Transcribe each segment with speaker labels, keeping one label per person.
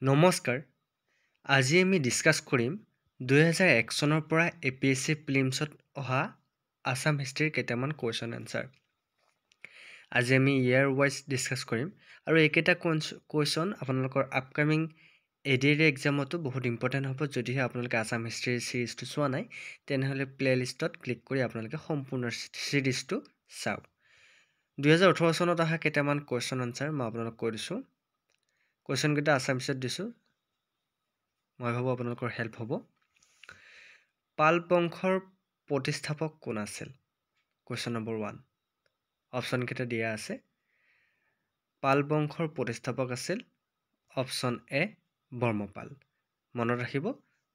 Speaker 1: নমস্কাৰ। আজি আমি ডিছকাছ কৰিম 2001 চনৰ পৰা APSC প্ৰিলিমছত অহা আছাম হিষ্ট্ৰীৰ কেইটামান কুৱেশ্যন এনচাৰ। আজি আমি ইয়াৰ ৱাইজ ডিছকাছ কৰিম আৰু এইকেইটা কুৱেশ্যন আপোনালোকৰ আপকামিং ADR এক্সামতো বহুত ইম্পৰ্টেণ্ট হ'ব। যদিহে আপোনালোকে আছাম হিষ্ট্ৰীৰ ছিৰিজটো চোৱা নাই তেনেহ'লে প্লেলিষ্টত ক্লিক কৰি আপোনালোকে সম্পূৰ্ণ ছিৰিজটো চাওক। 2018 চনত অহা কেইটামান কুৱেশ্যন এনচাৰ মই আপোনালোকক কৈ দিছোঁ। কুৱেশ্যনকেইটা আছামিছত দিছোঁ, মই ভাবোঁ আপোনালোকৰ হেল্প হ'ব। পাল বংশৰ প্ৰতিষ্ঠাপক কোন আছিল? Question number 1। অপশ্যনকেইটা দিয়া আছে। পাল বংশৰ প্ৰতিষ্ঠাপক আছিল অপশ্যন এ বৰ্মপাল। মনত ৰাখিব,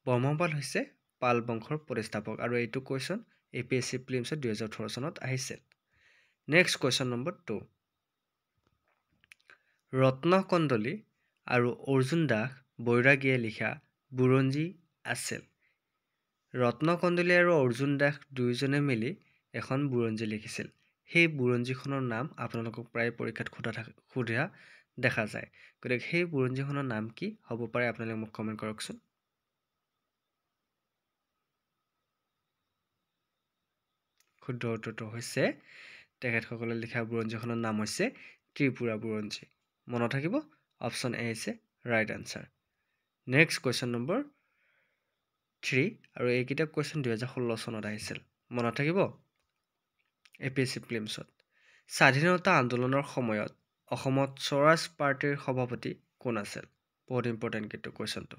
Speaker 1: বৰ্মপাল হৈছে পাল বংশৰ প্ৰতিষ্ঠাপক আৰু এইটো কুৱেশ্যন APSC প্ৰিলিমছত 2018 চনত আহিছিল। Next question number 2। ৰত্নকন্দলী আৰু অৰ্জুন দাস বৈৰাগীয়ে লিখা বুৰঞ্জী আছিল। ৰত্নকন্দলী আৰু অৰ্জুন দাস দুয়োজনে মিলি এখন বুৰঞ্জী লিখিছিল। সেই বুৰঞ্জীখনৰ নাম আপোনালোকক প্ৰায় পৰীক্ষাত সোধা দেখা যায়। গতিকে সেই বুৰঞ্জীখনৰ নাম কি হ'ব পাৰে আপোনালোকে মোক কমেণ্ট কৰকচোন। শুদ্ধ উত্তৰটো হৈছে তেখেতসকলে লিখা বুৰঞ্জীখনৰ নাম হৈছে ত্ৰিপুৰা বুৰঞ্জী। মনত থাকিব, অপশ্যন এ হৈছে right answer. Next question number 3 আৰু এইকেইটা কুৱেশ্যন 2016 চনত আহিছিল। মনত থাকিব, APSC প্ৰিলিমছত। স্বাধীনতা আন্দোলনৰ সময়ত অসমত স্বৰাজ পাৰ্টীৰ সভাপতি কোন আছিল? বহুত ইম্পৰ্টেণ্ট কিন্তু কুৱেশ্যনটো।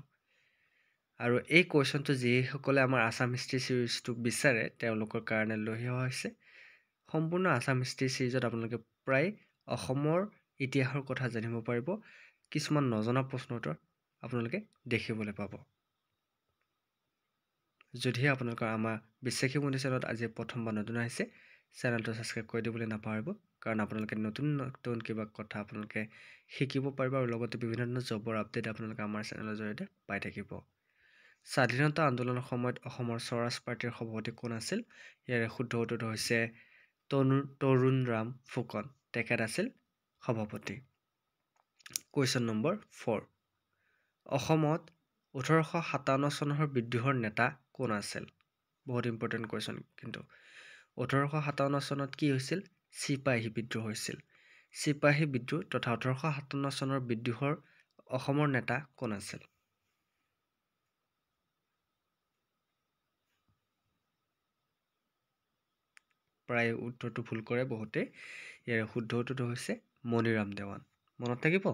Speaker 1: আৰু এই কুৱেশ্যনটো যিসকলে আমাৰ আছাম হিষ্ট্ৰী ছিৰিজটো বিচাৰে তেওঁলোকৰ কাৰণে লৈ অহা হৈছে। সম্পূৰ্ণ আছাম হিষ্ট্ৰী ছিৰিজত আপোনালোকে প্ৰায় অসমৰ ইতিহাসৰ কথা জানিব পাৰিব। কিছুমান নজনা প্ৰশ্ন উত্তৰ আপোনালোকে দেখিবলৈ পাব। যদিহে আপোনালোকৰ আমাৰ বিশ্বাসী বন্ধু চেনেলত আজি প্ৰথমবাৰ নতুন আহিছে, চেনেলটো ছাবস্ক্ৰাইব কৰি দিবলৈ নাপাহৰিব। কাৰণ আপোনালোকে নতুন কিবা কথা আপোনালোকে শিকিব পাৰিব আৰু লগতে বিভিন্ন ধৰণৰ জবৰ আপডেট আপোনালোকে আমাৰ চেনেলৰ জৰিয়তে পাই থাকিব। স্বাধীনতা আন্দোলনৰ সময়ত অসমৰ স্বৰাজ পাৰ্টীৰ সভাপতি কোন আছিল? ইয়াৰে শুদ্ধ উত্তৰটো হৈছে তৰুণৰাম ফুকন। তেখেত আছিল সভাপতি। Question number 4। অসমত 1857 চনৰ বিদ্ৰোহৰ নেতা কোন আছিল? বহুত ইম্পৰ্টেণ্ট কুৱেশ্যন কিন্তু। 1857 চনত কি হৈছিল? চিপাহী বিদ্ৰোহ হৈছিল। চিপাহী বিদ্ৰোহ তথা 1857 চনৰ বিদ্ৰোহৰ অসমৰ নেতা কোন আছিল? প্ৰায় উত্তৰটো ভুল কৰে বহুতে। ইয়াৰে শুদ্ধ উত্তৰটো হৈছে মণিৰাম দেৱান। মনত থাকিব।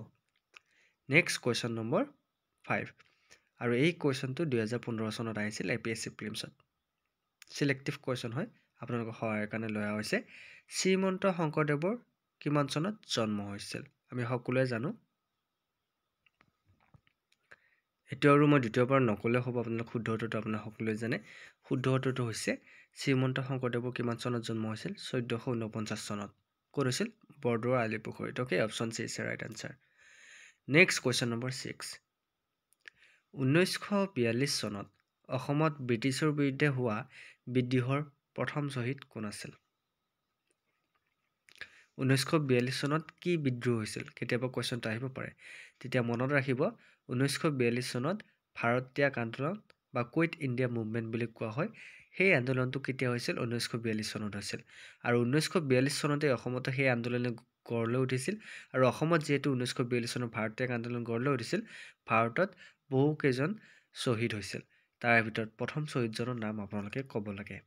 Speaker 1: নেক্সট কুৱেশ্যন নম্বৰ 5 আৰু এই কুৱেশ্যনটো 2015 চনত আহিছিল APSC প্ৰিলিমছত। চিলেক্টিভ কুৱেশ্যন হয়, আপোনালোকৰ সহায়ৰ কাৰণে লৈ অহা হৈছে। শ্ৰীমন্ত শংকৰদেৱৰ কিমান চনত জন্ম হৈছিল? আমি সকলোৱে জানো। এইটো আৰু মই দ্বিতীয়বাৰ নক'লে হ'ব, আপোনালোক শুদ্ধ উত্তৰটো আপোনাৰ সকলোৱে জানে। শুদ্ধ উত্তৰটো হৈছে শ্ৰীমন্ত শংকৰদেৱৰ কিমান চনত জন্ম হৈছিল? 1449 চনত। ক'ত হৈছিল? বৰদোৱাৰ আলিপুখুৰীত। Okay, option C is right answer. Next question number 6। 1942 চনত অসমত ব্ৰিটিছৰ বিৰুদ্ধে হোৱা বিদ্ৰোহৰ প্ৰথম শ্বহীদ কোন আছিল? 1942 চনত কি বিদ্ৰোহ হৈছিল? কেতিয়াবা কুৱেশ্যনটো আহিব পাৰে। তেতিয়া মনত ৰাখিব, 1942 চনত ভাৰত ত্যাগ আন্দোলন বা কুইট ইণ্ডিয়া মুভমেণ্ট বুলি কোৱা হয়। সেই আন্দোলনটো কেতিয়া হৈছিল? 1942 চনত হৈছিল। আৰু 1942 চনতে অসমতো সেই আন্দোলনে গঢ় লৈ উঠিছিল। আৰু অসমত যিহেতু 1942 চনৰ ভাৰত ত্যাগ আন্দোলন গঢ় লৈ উঠিছিল, ভাৰতত বহুকেইজন শ্বহীদ হৈছিল। তাৰে ভিতৰত প্ৰথম শ্বহীদজনৰ নাম আপোনালোকে ক'ব লাগে।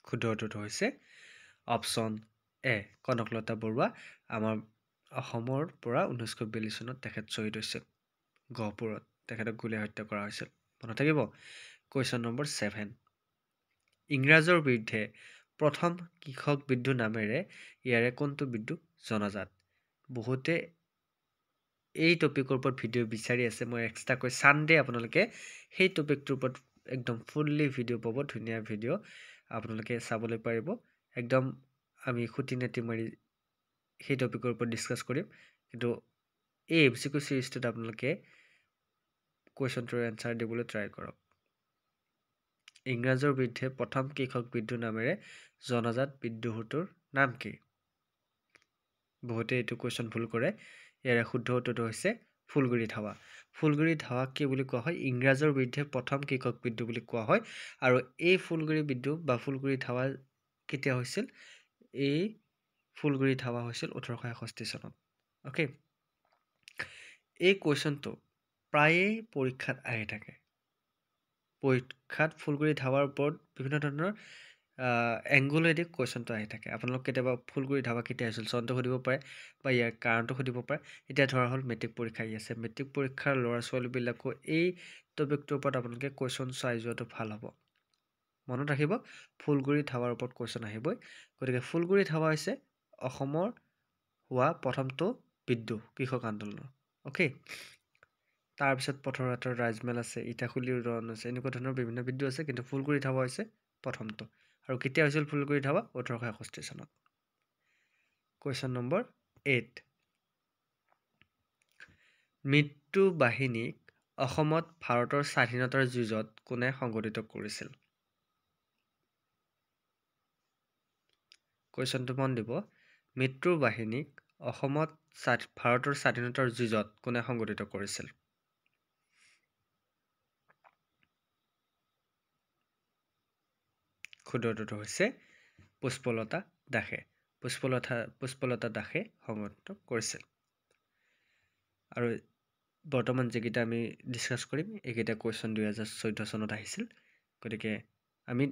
Speaker 1: শুদ্ধ উত্তৰটো হৈছে অপশ্যন এ কনকলতা বৰুৱা। আমাৰ অসমৰ পৰা 1942 চনত তেখেত শ্বহীদ হৈছিল। গহপুৰত তেখেতক গুলীয়াই হত্যা কৰা হৈছিল। মনত থাকিব। Question number 7। ইংৰাজৰ বিৰুদ্ধে প্ৰথম কৃষক বিদ্ৰোহ নামেৰে ইয়াৰে কোনটো বিদ্ৰোহ জনাজাত? বহুতে এই টপিকৰ ওপৰত ভিডিঅ' বিচাৰি আছে। মই এক্সট্ৰাকৈ ছানডে আপোনালোকে সেই টপিকটোৰ ওপৰত একদম ফুল্লি ভিডিঅ' পাব, ধুনীয়া ভিডিঅ' আপোনালোকে চাবলৈ পাৰিব। একদম আমি খুটি নাটি মাৰি সেই টপিকৰ ওপৰত ডিছকাছ কৰিম। কিন্তু এই MCQ ছিৰিজটোত আপোনালোকে কুৱেশ্যনটোৰ এনচাৰ দিবলৈ ট্ৰাই কৰক। ইংৰাজৰ বিৰুদ্ধে প্ৰথম কৃষক বিদ্ৰোহ নামেৰে জনাজাত বিদ্ৰোহটোৰ নাম কি? বহুতে এইটো কুৱেশ্যন ভুল কৰে। ইয়াৰে শুদ্ধ উত্তৰটো হৈছে ফুলগুৰি ধাৱা। ফুলগুৰি ধাৱাক কি বুলি কোৱা হয়? ইংৰাজৰ বিৰুদ্ধে প্ৰথম কৃষক বিদ্ৰোহ বুলি কোৱা হয়। আৰু এই ফুলগুৰি বিদ্ৰোহ বা ফুলগুৰি ধাৱা কেতিয়া হৈছিল? এই ফুলগুৰি ধাৱা হৈছিল 1861 চনত। অ'কে, এই কুৱেশ্যনটো প্ৰায়েই পৰীক্ষাত আহি থাকে। পৰীক্ষাত ফুলগুৰি ধাৱাৰ ওপৰত বিভিন্ন ধৰণৰ এংগুলেদি কুৱেশ্যনটো আহি থাকে। আপোনালোক কেতিয়াবা ফুলগুৰি ধাৱা কেতিয়া হৈছিল চনটো সুধিব পাৰে বা ইয়াৰ কাৰণটো সুধিব পাৰে। এতিয়া ধৰা হ'ল মেট্ৰিক পৰীক্ষা আহি আছে। মেট্ৰিক পৰীক্ষাৰ ল'ৰা ছোৱালীবিলাকো এই টপিকটোৰ ওপৰত আপোনালোকে কুৱেশ্যন চাই যোৱাটো ভাল হ'ব। মনত ৰাখিব, ফুলগুৰি ধাৱাৰ ওপৰত কুৱেশ্যন আহিবই। গতিকে ফুলগুৰি ধাৱা হৈছে অসমৰ হোৱা প্ৰথমটো বিদ্ৰোহ কৃষক আন্দোলনৰ। অ'কে, তাৰপিছত পথৰুঘাটৰ ৰাজমেল আছে, ইটাখুলিৰ উদৰণ আছে, এনেকুৱা ধৰণৰ বিভিন্ন বিদ্ৰোহ আছে, কিন্তু ফুলগুৰি ধাৱা হৈছে প্ৰথমটো। আৰু কেতিয়া হৈছিল ফুলগুৰি ধাৱা? 1861 চনত। কুৱেশ্যন নম্বৰ 8, মৃত্যু বাহিনীক অসমত ভাৰতৰ স্বাধীনতাৰ যুঁজত কোনে সংগঠিত কৰিছিল? কুৱেশ্যনটো মন দিব। মৃত্যুৰ বাহিনীক অসমত ভাৰতৰ স্বাধীনতাৰ যুঁজত কোনে সংগঠিত কৰিছিল? শুদ্ধ উত্তৰটো হৈছে পুষ্পলতা দাসে। পুষ্পলতা দাসে সংগঠিত কৰিছিল। আৰু বৰ্তমান যিকেইটা আমি ডিছকাছ কৰিম, এইকেইটা কুৱেশ্যন 2014 চনত আহিছিল। গতিকে আমি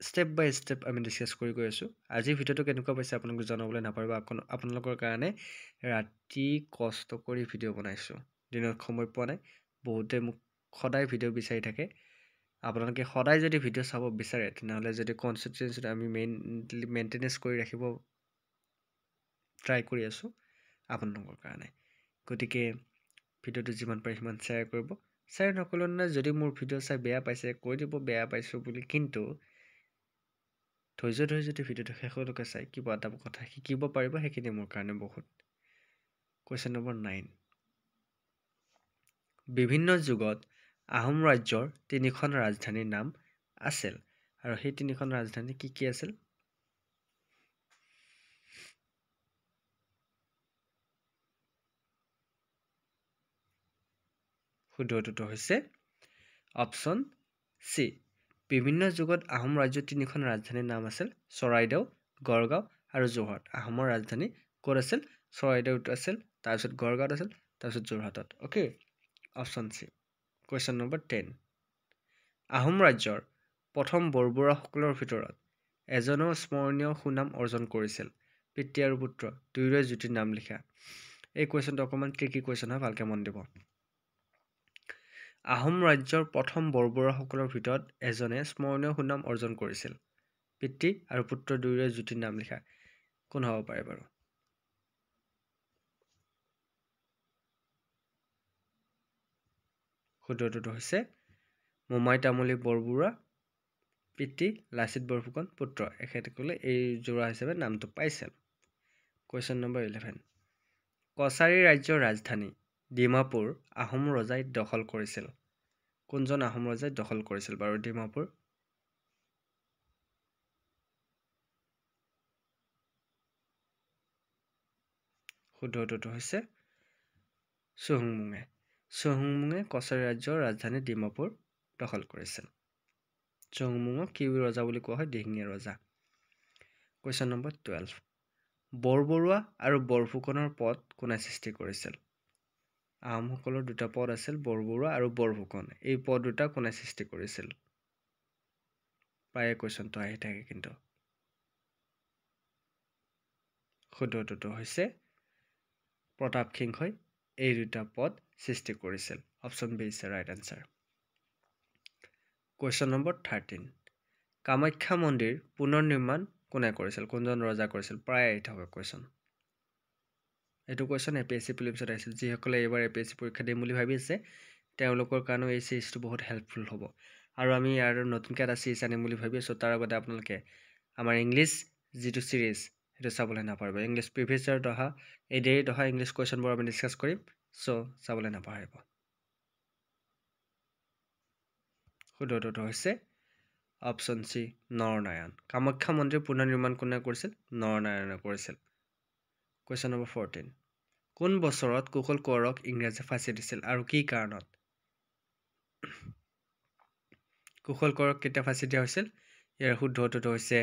Speaker 1: ষ্টেপ বাই ষ্টেপ আমি ডিছকাছ কৰি গৈ আছোঁ। আজিৰ ভিডিঅ'টো কেনেকুৱা পাইছে আপোনালোকে জনাবলৈ নাপাহৰিব। আপোনালোকৰ কাৰণে ৰাতি কষ্ট কৰি ভিডিঅ' বনাইছোঁ। দিনত সময় পোৱা নাই। বহুতে মোক সদায় ভিডিঅ' বিচাৰি থাকে। আপোনালোকে সদায় যদি ভিডিঅ' চাব বিচাৰে, তেনেহ'লে যদি কনচিষ্টেঞ্চিটো আমি মেইনটেনেঞ্চ কৰি ৰাখিব ট্ৰাই কৰি আছোঁ আপোনালোকৰ কাৰণে। গতিকে ভিডিঅ'টো যিমান পাৰে সিমান শ্বেয়াৰ কৰিব। শ্বেয়াৰ নকৰিলেও নাই, যদি মোৰ ভিডিঅ' চাই বেয়া পাইছে কৈ দিব বেয়া পাইছোঁ বুলি, কিন্তু ধৈৰ্য ধৰি যদি ভিডিঅ'টো শেষলৈকে চাই কিবা এটা কথা শিকিব পাৰিব, সেইখিনি মোৰ কাৰণে বহুত। কুৱেশ্যন নম্বৰ 9, বিভিন্ন যুগত আহোম ৰাজ্যৰ 3খন ৰাজধানীৰ নাম আছিল, আৰু সেই 3খন ৰাজধানী কি কি আছিল? শুদ্ধ উত্তৰটো হৈছে অপশ্যন চি। বিভিন্ন যুগত আহোম ৰাজ্যৰ 3খন ৰাজধানীৰ নাম আছিল চৰাইদেউ, গড়গাঁও আৰু যোৰহাট। আহোমৰ ৰাজধানী ক'ত আছিল? চৰাইদেউত আছিল, তাৰপিছত গড়গাঁৱত আছিল, তাৰপিছত যোৰহাটত। Okay, option C. Question number 10, Ahom ৰাজ্যৰ প্ৰথম বৰবৰুৱাসকলৰ ভিতৰত এজনেও স্মৰণীয় সুনাম অৰ্জন কৰিছিল। পিতৃ আৰু পুত্ৰ দুয়োৰে জ্যোতিৰ নাম লিখা। এই কুৱেশ্যনটো অকণমান ট্ৰিকি কুৱেশ্যন হয়, ভালকৈ মন দিব। আহোম ৰাজ্যৰ প্ৰথম বৰবৰুৱাসকলৰ ভিতৰত এজনে স্মৰণীয় সুনাম অৰ্জন কৰিছিল। পিতৃ আৰু পুত্ৰ দুয়োৰে জ্যোতিৰ নাম লিখা। কোন হ'ব পাৰে বাৰু? শুদ্ধ উত্তৰটো হৈছে মোমাই তামুলী বৰবৰুৱা, পিতৃ লাচিত বৰফুকন, পুত্ৰ এখেতসকলে এই যোৰা হিচাপে নামটো পাইছিল। কুৱেশ্যন নম্বৰ 11, কছাৰী ৰাজ্যৰ ৰাজধানী ডিমাপুৰ আহোম ৰজাই দখল কৰিছিল। কোনজন আহোম ৰজাই দখল কৰিছিল বাৰু ডিমাপুৰ? শুদ্ধ উত্তৰটো হৈছে চুহুংমুঙে। চুহুংমুঙে কছাৰী ৰাজ্যৰ ৰাজধানী ডিমাপুৰ দখল কৰিছিল। চুহুংমুঙক কি ৰজা বুলি কোৱা হয়? দিহিঙীয়া ৰজা। কুৱেশ্যন নম্বৰ 12, বৰবৰুৱা আৰু বৰফুকনৰ পদ কোনে সৃষ্টি কৰিছিল? আহোমসকলৰ দুটা পদ আছিল, বৰবৰুৱা আৰু বৰফুকন। এই পদ দুটা কোনে সৃষ্টি কৰিছিল? প্ৰায়ে কুৱেশ্যনটো আহি থাকে কিন্তু। শুদ্ধ উত্তৰটো হৈছে প্ৰতাপসিংহই এই দুটা পদ সৃষ্টি কৰিছিল। Option B is the right answer. Question number 13, Kamakhya মন্দিৰ পুনৰ নিৰ্মাণ কোনে কৰিছিল? কোনজন ৰজা কৰিছিল? প্ৰায় আহি থকা কুৱেশ্যন। এইটো কুৱেশ্যন APSC প্ৰিলিমছত আহিছিল। যিসকলে এইবাৰ APSC পৰীক্ষা দিম বুলি ভাবি আছে, তেওঁলোকৰ কাৰণেও এই চিৰিজটো বহুত হেল্পফুল হ'ব। আৰু আমি ইয়াৰ নতুনকৈ এটা চিৰিজ আনিম বুলি ভাবি আছোঁ। তাৰ আগতে আপোনালোকে আমাৰ ইংলিছ যিটো চিৰিজ সেইটো চাবলৈ নাপাহৰিব। ইংলিছ প্ৰিভিয়াছ ইয়াৰত অহা এডিআৰিত অহা ইংলিছ কুৱেশ্যনবোৰ আমি ডিছকাছ কৰিম, চ' চাবলৈ নাপাহৰিব। শুদ্ধ উত্তৰটো হৈছে অপশ্যন চি নৰনাৰায়ণ। কামাখ্যা মন্দিৰ পুনৰ্নিৰ্মাণ কোনে কৰিছিল? নৰনাৰায়ণে কৰিছিল। Question number 14। কোন বছৰত কুশল কোঁৱৰক ইংৰাজে ফাঁচি দিছিল আৰু কি কাৰণত? কুশল কোঁৱৰক কেতিয়া ফাঁচি দিয়া হৈছিল? ইয়াৰ শুদ্ধ উত্তৰটো হৈছে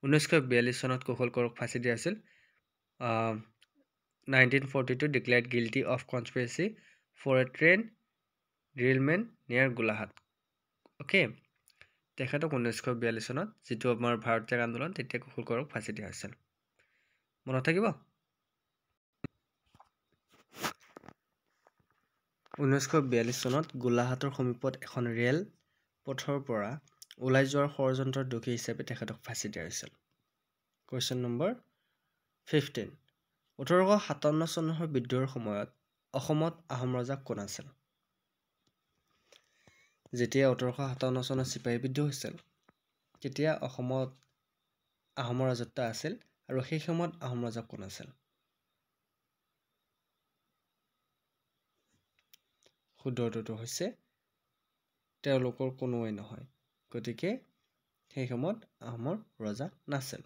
Speaker 1: 1942 চনত কুশল কোঁৱৰক ফাঁচি দিয়া হৈছিল। 1942 declared guilty of conspiracy for a train derailment near Golaghat. Okay, তেখেতক 1942 চনত যিটো আমাৰ ভাৰত ত্যাগ আন্দোলন তেতিয়া কুশল কোঁৱৰক ফাঁচি দিয়া হৈছিল। মনত থাকিব? 1942 চনত গোলাঘাটৰ সমীপত এখন ৰেল পথৰ পৰা ওলাই যোৱাৰ ষড়যন্ত্ৰৰ দোষী হিচাপে তেখেতক ফাঁচি দিয়া হৈছিল। Question number 15। 1857 চনৰ বিদ্ৰোহৰ সময়ত অসমত আহোম ৰজা কোন আছিল? যেতিয়া 1857 চনত চিপাহী বিদ্ৰোহ হৈছিল তেতিয়া অসমত আহোমৰ ৰাজত্ব আছিল আৰু সেই সময়ত আহোম ৰজা কোন আছিল? শুদ্ধ উত্তৰটো হৈছে তেওঁলোকৰ কোনোৱেই নহয়, গতিকে সেই সময়ত আহোমৰ ৰজা নাছিল।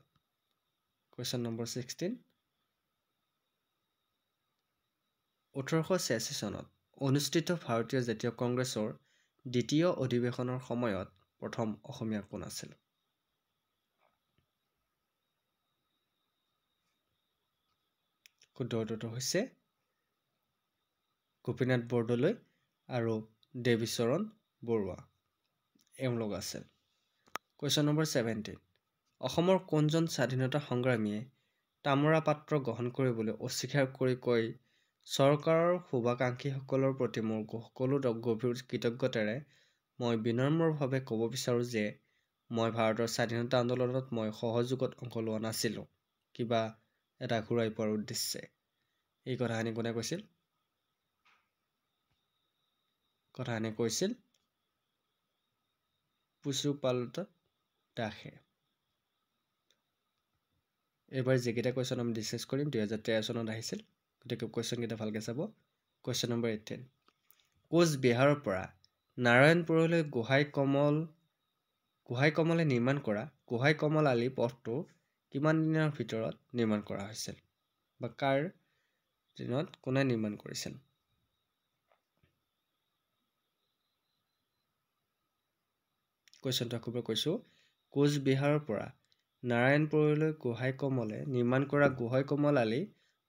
Speaker 1: Question number 16। 1886 চনত অনুষ্ঠিত ভাৰতীয় জাতীয় কংগ্ৰেছৰ দ্বিতীয় অধিৱেশনৰ সময়ত প্ৰথম অসমীয়া কোন আছিল? শুদ্ধ উত্তৰটো হৈছে গোপীনাথ বৰদলৈ আৰু দেৱীচৰণ বৰুৱা এওঁলোক আছিল। Question number 17। অসমৰ কোনজন স্বাধীনতা সংগ্ৰামীয়ে তামৰাপাত্ৰ গ্ৰহণ কৰিবলৈ অস্বীকাৰ কৰি কৈ চৰকাৰৰ শুভাকাংক্ষীসকলৰ প্ৰতি মোৰ সকলো গভীৰ কৃতজ্ঞতাৰে মই বিনম্ৰভাৱে ক'ব বিচাৰোঁ যে মই ভাৰতৰ স্বাধীনতা আন্দোলনত মই সহযোগত অংশ লোৱা নাছিলোঁ কিবা এটা ঘূৰাই পোৱাৰ উদ্দেশ্যে। এই কথাখিনি কোনে কৈছিল? কথাখিনি কৈছিল পুষ্পপালত দাসে। এইবাৰ যিকেইটা কুৱেশ্যন আমি ডিছকাছ কৰিম 2013 চনত আহিছিল, গতিকে কুৱেশ্যনকেইটা ভালকৈ চাব। Question number 18। কোচবিহাৰৰ পৰা নাৰায়ণপুৰলৈ গোহাঁই কমলে নিৰ্মাণ কৰা গোহাঁই কমল আলি পথটো কিমান দিনৰ ভিতৰত নিৰ্মাণ কৰা হৈছিল বা কাৰ দিনত কোনে নিৰ্মাণ কৰিছিল? কুৱেশ্যনটো আকৌ কৈছোঁ, কোচবিহাৰৰ পৰা নাৰায়ণপুৰলৈ গোহাঁই কমলে নিৰ্মাণ কৰা গোহাঁই কমল আলি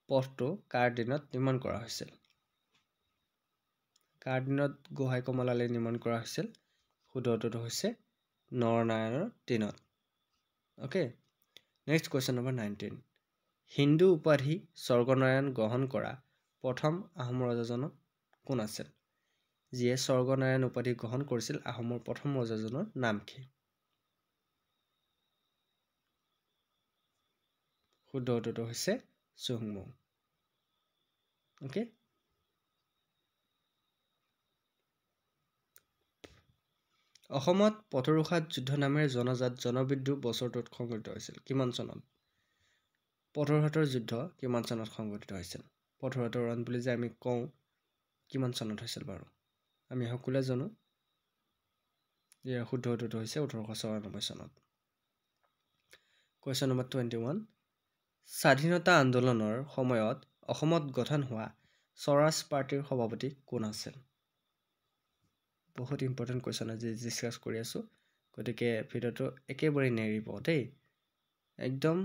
Speaker 1: পথটো কাৰ দিনত নিৰ্মাণ কৰা হৈছিল? কাৰ দিনত গোহাঁই কমল আলি নিৰ্মাণ কৰা হৈছিল? শুদ্ধ উত্তৰটো হৈছে নৰনাৰায়ণৰ দিনত। Okay, next question number 19। Hindu উপাধি স্বৰ্গনাৰায়ণ গ্ৰহণ কৰা প্ৰথম আহোম ৰজাজন কোন আছিল? যিয়ে স্বৰ্গনাৰায়ণ উপাধি গ্ৰহণ কৰিছিল আহোমৰ প্ৰথম ৰজাজনৰ নাম কি? শুদ্ধ উত্তৰটো হৈছে চুহুংমুং। অ'কে, অসমত পথৰুঘাট যুদ্ধ নামেৰে জনাজাত জনবিদ্ৰোহ বছৰটোত সংঘটিত হৈছিল কিমান চনত? পথৰুঘাটৰ যুদ্ধ কিমান চনত সংঘটিত হৈছিল? পথৰুঘাটৰ ৰণ বুলি যে আমি কওঁ কিমান চনত হৈছিল বাৰু? আমি সকলোৱে জানো ইয়াৰ শুদ্ধ উত্তৰটো হৈছে 1894 চনত। Question number 21। স্বাধীনতা আন্দোলনৰ সময়ত অসমত গঠন হোৱা স্বৰাজ পাৰ্টীৰ সভাপতি কোন আছিল? বহুত ইম্পৰ্টেণ্ট কুৱেশ্যন আজি ডিছকাছ কৰি আছোঁ, গতিকে ভিডিঅ'টো একেবাৰে নেৰিব দেই। একদম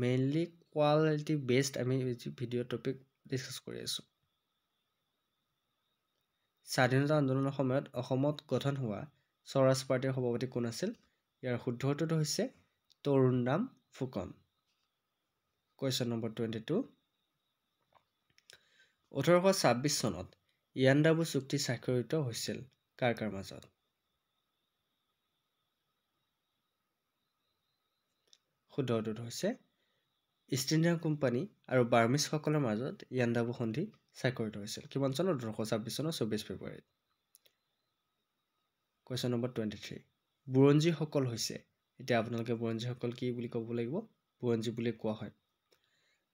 Speaker 1: মেইনলি কোৱালিটি বেষ্ট আমি ভিডিঅ' টপিক ডিছকাছ কৰি আছোঁ। স্বাধীনতা আন্দোলনৰ সময়ত অসমত গঠন হোৱা স্বৰাজ পাৰ্টীৰ সভাপতি কোন আছিল? ইয়াৰ শুদ্ধ উত্তৰটো হৈছে তৰুণৰাম ফুকন। Question number 22। 1826 চনত ইয়াণ্ডাবু চুক্তি স্বাক্ষৰিত হৈছিল কাৰ কাৰ মাজত? শুদ্ধ উত্তৰটো হৈছে ইষ্ট ইণ্ডিয়া কোম্পানী আৰু বাৰ্মিজসকলৰ মাজত ইয়াণ্ডাবু সন্ধি স্বাক্ষৰিত হৈছিল কিমান চনত? 1826 চনৰ 24 ফেব্ৰুৱাৰীত। Question number 23। বুৰঞ্জীসকল হৈছে, এতিয়া আপোনালোকে বুৰঞ্জীসকল কি বুলি ক'ব লাগিব? বুৰঞ্জী বুলি কোৱা হয়।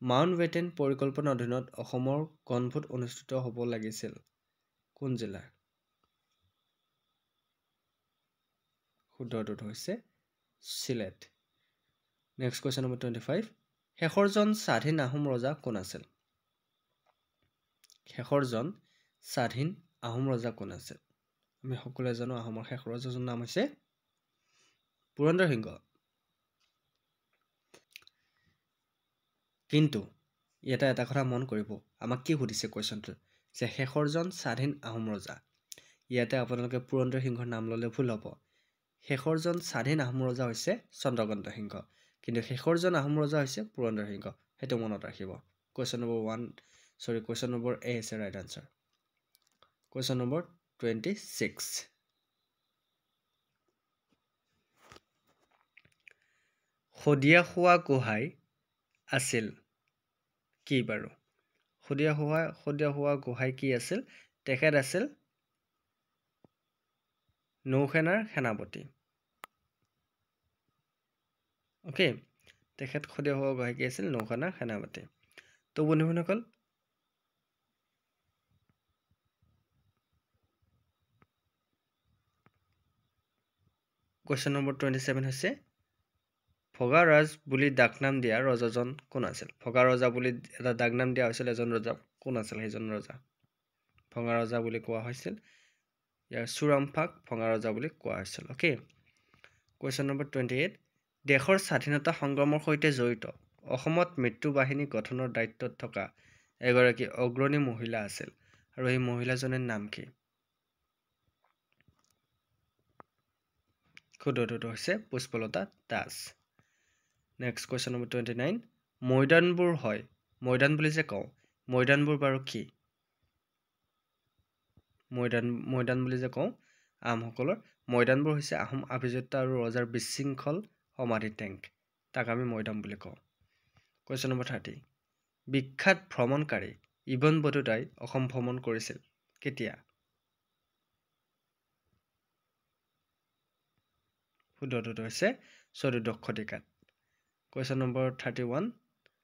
Speaker 1: মাউণ্ট বেটেন পৰিকল্পনাৰ অধীনত অসমৰ গণভোট অনুষ্ঠিত হ'ব লাগিছিল কোন জিলাৰ? শুদ্ধ উত্তৰটো হৈছে চিলেট। নেক্সট কুৱেশ্যন নম্বৰ 25 শেষৰজন স্বাধীন আহোম ৰজা কোন আছিল? শেষৰজন স্বাধীন আহোম ৰজা কোন আছিল? আমি সকলোৱে জানো আহোমৰ শেষ ৰজাজনৰ নাম হৈছে পুৰন্দৰ সিংহ। কিন্তু ইয়াতে এটা কথা মন কৰিব, আমাক কি সুধিছে কুৱেশ্যনটো যে শেষৰজন স্বাধীন আহোম ৰজা। ইয়াতে আপোনালোকে পুৰন্দৰ সিংহৰ নাম ল'লে ভুল হ'ব। শেষৰজন স্বাধীন আহোম ৰজা হৈছে চন্দ্ৰকান্ত সিংহ, কিন্তু শেষৰজন আহোম ৰজা হৈছে পুৰন্দৰ সিংহ। সেইটো মনত ৰাখিব। কুৱেশ্যন নম্বৰ এ হৈছে right answer. Question number 26 Sadiyakhowa Gohain আছিল কি বাৰু? শদিয়াখোৱা গোহাঁই কি আছিল? তেখেত আছিল নৌসেনাৰ সেনাপতি। অ'কে, তেখেত শদিয়াখোৱা গোহাঁই কি আছিল? নৌসেনাৰ সেনাপতি। তো বন্ধুসকল কুৱেশ্যন নম্বৰ 27 হৈছে ভগাৰাজ বুলি ডাকনাম দিয়া ৰজাজন কোন আছিল? ভগা ৰজা বুলি এটা ডাকনাম দিয়া হৈছিল এজন ৰজা, কোন আছিল সেইজন ৰজা? ভঙা ৰজা বুলি কোৱা হৈছিল। ইয়াৰ চুৰামফাক ভঙা ৰজা বুলি কোৱা হৈছিল। অ'কে, কুৱেশ্যন নম্বৰ 28 দেশৰ স্বাধীনতা সংগ্ৰামৰ সৈতে জড়িত অসমত মৃত্যু বাহিনী গঠনৰ দায়িত্বত থকা এগৰাকী অগ্ৰণী মহিলা আছিল আৰু এই মহিলাজনীৰ নাম কি? শুদ্ধটো হৈছে Pushpalata Das. Next question number 29 মৈদানবোৰ হয়, মৈদান বুলি যে কওঁ, মৈদানবোৰ বাৰু কি? মৈদান বুলি যে কওঁ আহোমসকলৰ, মৈদানবোৰ হৈছে আহোম অভিযাত্ৰী আৰু ৰজাৰ বিশৃংখল সমাধি টেংক, তাক আমি মৈদাম বুলি কওঁ। কুৱেশ্যন নম্বৰ 30 বিখ্যাত ভ্ৰমণকাৰী ইবন বটুতাই অসম ভ্ৰমণ কৰিছিল কেতিয়া? শুদ্ধটো হৈছে 14শ শতিকাত। কুৱেশ্যন নম্বৰ 31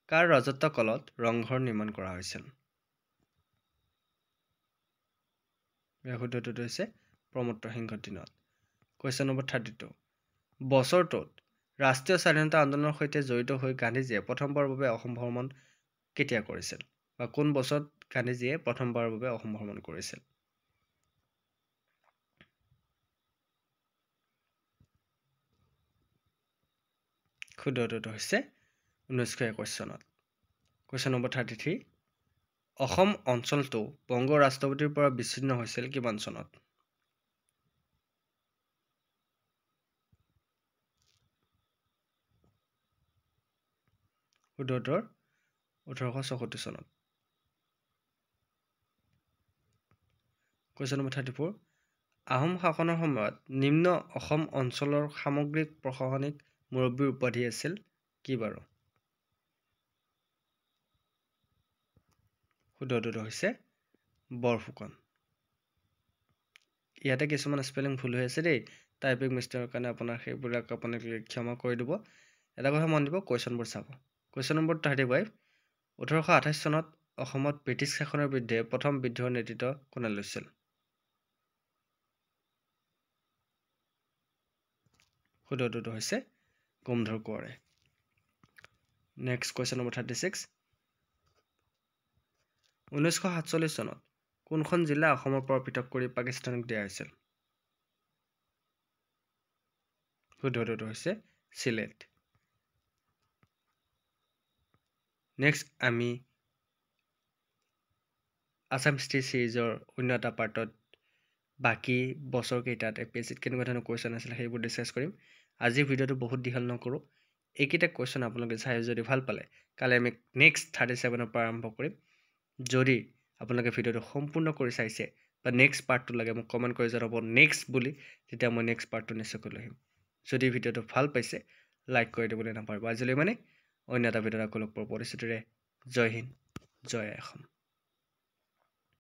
Speaker 1: কাৰ ৰাজত্ব কালত ৰংঘৰ নিৰ্মাণ কৰা হৈছিল? শুদ্ধটো হৈছে প্ৰমত্ত সিংহৰ দিনত। কুৱেশ্যন নম্বৰ 32 বছৰটোত ৰাষ্ট্ৰীয় স্বাধীনতা আন্দোলনৰ সৈতে জড়িত হৈ গান্ধীজীয়ে প্ৰথমবাৰৰ বাবে অসম ভ্ৰমণ কেতিয়া কৰিছিল? বা কোন বছৰত গান্ধীজীয়ে প্ৰথমবাৰৰ বাবে অসম ভ্ৰমণ কৰিছিল? শুদ্ধটো হৈছে 1921 চনত। কুৱেশ্যন নম্বৰ 33 অসম অঞ্চলটো বংগ ৰাষ্ট্ৰপতিৰ পৰা বিচ্ছিন্ন হৈছিল কিমান চনত? শুদ্ধটোৰ 1864 চনত। কুৱেশ্যন নম্বৰ 34 আহোম শাসনৰ সময়ত নিম্ন অসম অঞ্চলৰ সামগ্ৰিক প্ৰশাসনিক মুৰব্বীৰ উপাধি আছিল কি বাৰু? শুদ্ধটো হৈছে বৰফুকন। ইয়াতে কিছুমান স্পেলিং ভুল হৈ আছে দেই, টাইপিং মিষ্টেকৰ কাৰণে আপোনাৰ সেইবিলাক আপোনাক ক্ষমা কৰি দিব। এটা কথা মন দিব, কুৱেশ্যনবোৰ চাব। কুৱেশ্যন নম্বৰ 35 1828 চনত অসমত ব্ৰিটিছ শাসনৰ বিৰুদ্ধে প্ৰথম বিদ্ৰোহৰ নেতৃত্ব কোনে লৈছিল? শুদ্ধটো হৈছে গোমধৰ কোঁৱৰে। নেক্সট কুৱেশ্যন নম্বৰ 36 1947 চনত কোনখন জিলা অসমৰ পৰা পৃথক কৰি পাকিস্তানক দিয়া হৈছিল? শুদ্ধটো হৈছে চিলেট। নেক্সট আমি আছাম হিষ্ট্ৰী চিৰিজৰ অন্য এটা পাৰ্টত বাকী বছৰকেইটাত APSCত কেনেকুৱা ধৰণৰ কুৱেশ্যন আছিলে সেইবোৰ ডিছকাছ কৰিম। আজিৰ ভিডিঅ'টো বহুত দীঘল নকৰোঁ। এইকেইটা কুৱেশ্যন আপোনালোকে চাই যদি ভাল পালে, কালি আমি নেক্সট 37ৰ পৰা আৰম্ভ কৰিম। যদি আপোনালোকে ভিডিঅ'টো সম্পূৰ্ণ কৰি চাইছে বা নেক্সট পাৰ্টটো লাগে মোক কমেণ্ট কৰি জনাব নেক্সট বুলি, তেতিয়া মই নেক্সট পাৰ্টটো নিশ্চয়কৈ লৈ আহিম। যদি ভিডিঅ'টো ভাল পাইছে লাইক কৰি দিবলৈ নাপাহৰিব। আজিলৈ মানে অন্য এটা ভিডিঅ'ত আকৌ লগ পোৱাৰ প্ৰতিশ্ৰুতিৰে জয় হিন্দ, জয় অসম।